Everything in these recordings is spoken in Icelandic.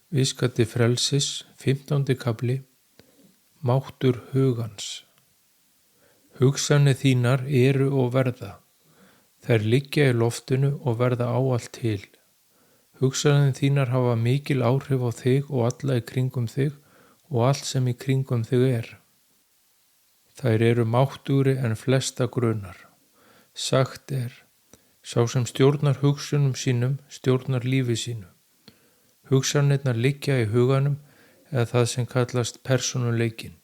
Viskadi frelsis, 15. kafli, Máttur hugans. Hugsanir þínar eru og verða. Þær liggja í loftinu og verða ávallt til. Hugsanir þínar hafa mikil áhrif á þig og alla í kringum þig og allt sem í kringum þig er. Þær eru máttugri en flesta grunar. Sagt er, sá sem stjórnar hugsunum sínum, stjórnar lífi sínu. Hugsanirnar liggja í huganum eða það sem kallast persónuleikinn.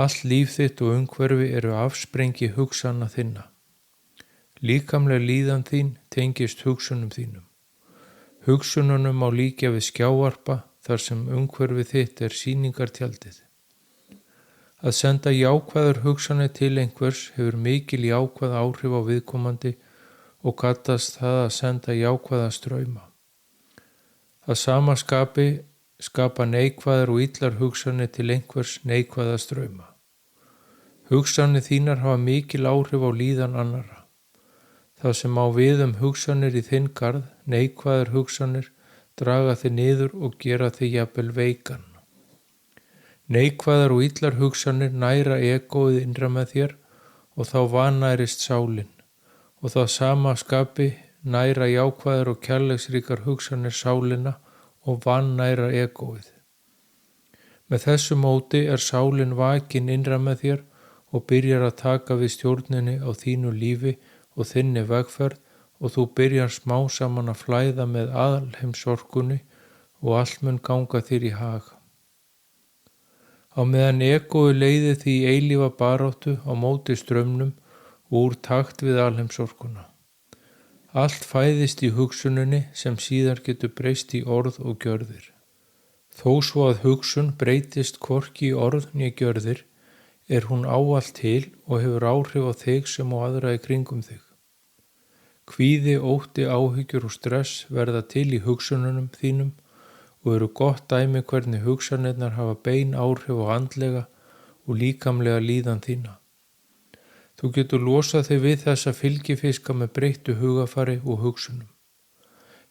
Allt líf þitt og umhverfi eru afsprengi hugsana þinna. Líkamleg líðan þín tengist hugsunum þínum. Hugsununum má líkja við skjávarpa þar sem umhverfi þitt er sýningartjaldið. Að senda jákvæðar hugsanir til einhvers hefur mikil jákvæð áhrif á viðkomandi og kallast það að senda jákvæða strauma. Að sama skapi skapa neikvæðar og illar hugsanir til einhvers neikvæða strauma. Hugsanir þínar hafa mikil áhrif á líðan annarra. Það sem á við hugsanir í þinn garð, neikvæðar hugsanir, draga þig niður og gera þig jafnvel veikan. Neikvæðar og illar hugsanir næra egóið innra með þér og þá vannærist sálin og það sama skapi næra jákvæðar og kærleiksríkar hugsanir sálina og vannæra egóið. Með þessu móti er sálin vakin innra með þér og byrjar að taka við stjórninni á þínu lífi og þinni vegferð og þú byrjar smá saman að flæða með alheimsorkunni og allt mun ganga þér í hag. Á meðan egóið leiði því í eilífa baráttu á móti straumnum og úr takt við alheimsorkuna. Allt fæðist í hugsuninni sem síðar getur breyst í orð og gjörðir. Þó svo að hugsun breytist hvorki í orð né gjörðir, er hún ávallt til og hefur áhrif á þig sem á aðra í kringum þig. Kvíði, ótti, áhyggjur og stress verða til í hugsununum þínum og eru gott dæmi hvernig hugsanirnar hafa bein áhrif á andlega og líkamlega líðan þína. Þú getur losað þig við þessa fylgifiska með breyttu hugafari og hugsunum.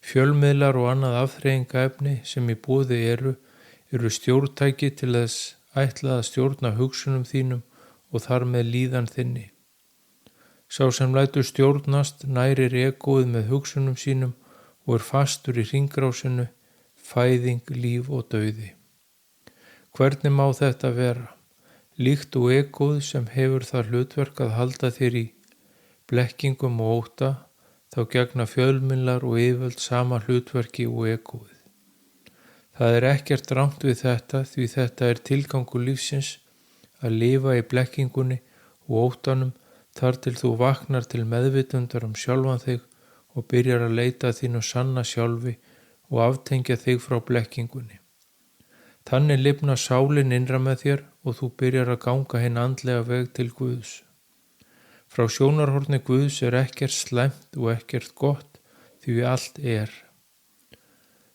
Fjölmiðlar og annað afþreyingaefni sem í boði eru stjórntæki til þess ætlað að stjórna hugsunum þínum og þar með líðan þinni. Sá sem lætur stjórnast nærir egóið með hugsunum sínum og er fastur í hringrásinu, fæðing, líf og dauði. Hvernig má þetta vera? Líkt og egóið sem hefur það hlutverk að halda þér í blekkingum og ótta, þá gegna fjölmiðlar og yfirvöld sama hlutverki og egóið. Það er ekkert rangt við þetta því þetta er tilgangur lífsins að lifa í blekkingunni og óttanum þar til þú vaknar til meðvitundar sjálfan þig og byrjar að leita þínu sanna sjálfi og aftengja þig frá blekkingunni. Þannig lifnar sálin innra með þér og þú byrjar að ganga hinn andlega veg til Guðs. Frá sjónarhorni Guðs er ekkert slæmt og ekkert gott því allt er.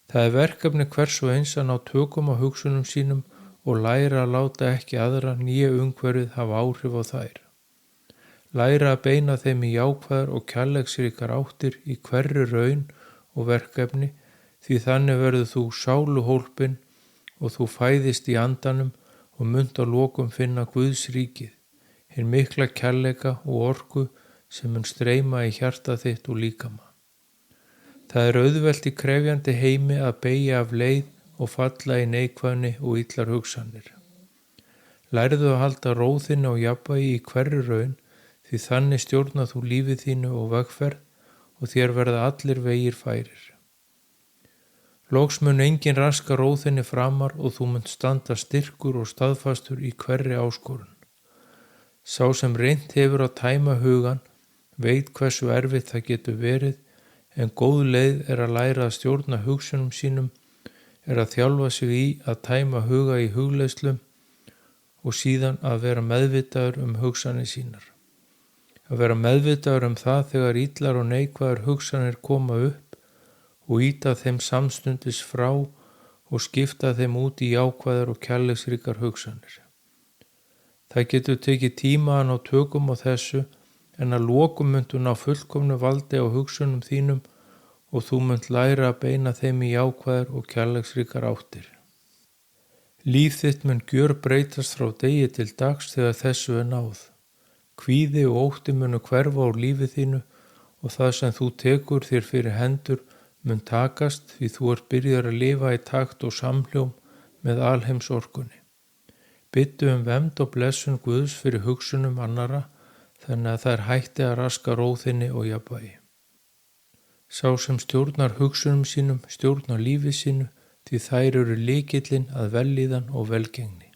Það er verkefni hvers og eins að ná tökum á hugsunum sínum og læra að láta ekki aðra nýja umhverfið hafa áhrif á þær. Læra að beina þeim í jákvæðar og kærleiksríkar áttir í hverri raun og verkefni því þannig verður þú sáluhólpin og þú fæðist í andanum og munt að lokum finna Guðs ríkið, hinn mikla kærleika og orku sem mun streyma í hjarta þitt og líkama. Það er auðvelt í krefjandi heimi að beygja af leið og falla í neikvæðni og illar hugsanir. Lærðu að halda ró þinni og jafnvægi í hverri raun því þannig stjórnar þú lífið þínu og vegferð og þér verða allir vegir færir. Loks mun engin raska ró þinni framar og þú munt standa styrkur og staðfastur í hverri áskorun. Sá sem reynt hefur að tæma hugan veit hversu erfitt það getur verið en góð leið er að læra að stjórna hugsunum sínum er að þjálfa sig í að tæma huga í hugleiðslum og síðan að vera meðvitaður hugsanir sínar. Að vera meðvitaður það þegar illar og neikvæðar hugsanir koma upp og ýta þeim samstundis frá og skipta þeim út í jákvæðar og kærleiksríkar hugsanir. Það getur tekið tíma að ná tökum á þessu en að lokum muntu ná fullkomnu valdi á hugsunum þínum og þú munt læra að beina þeim í jákvæðar og kærleiksríkar áttir. Líf þitt mun gjörbreytast frá degi til dags þegar þessu er náð. Kvíði og ótti munu hverfa úr lífi þínu og það sem þú tekur þér fyrir hendur mun takast því þú ert byrjar að lifa í takt og samhljóm með alheims orkunni. Biðdu vernd og blessun Guðs fyrir hugsunum annara þannig að þær hætti að raska ró þinni og jafnvægi. Sá sem stjórnar hugsunum sínum stjórnar lífi sínu því þær eru lykillinn að vellíðan og velgengni.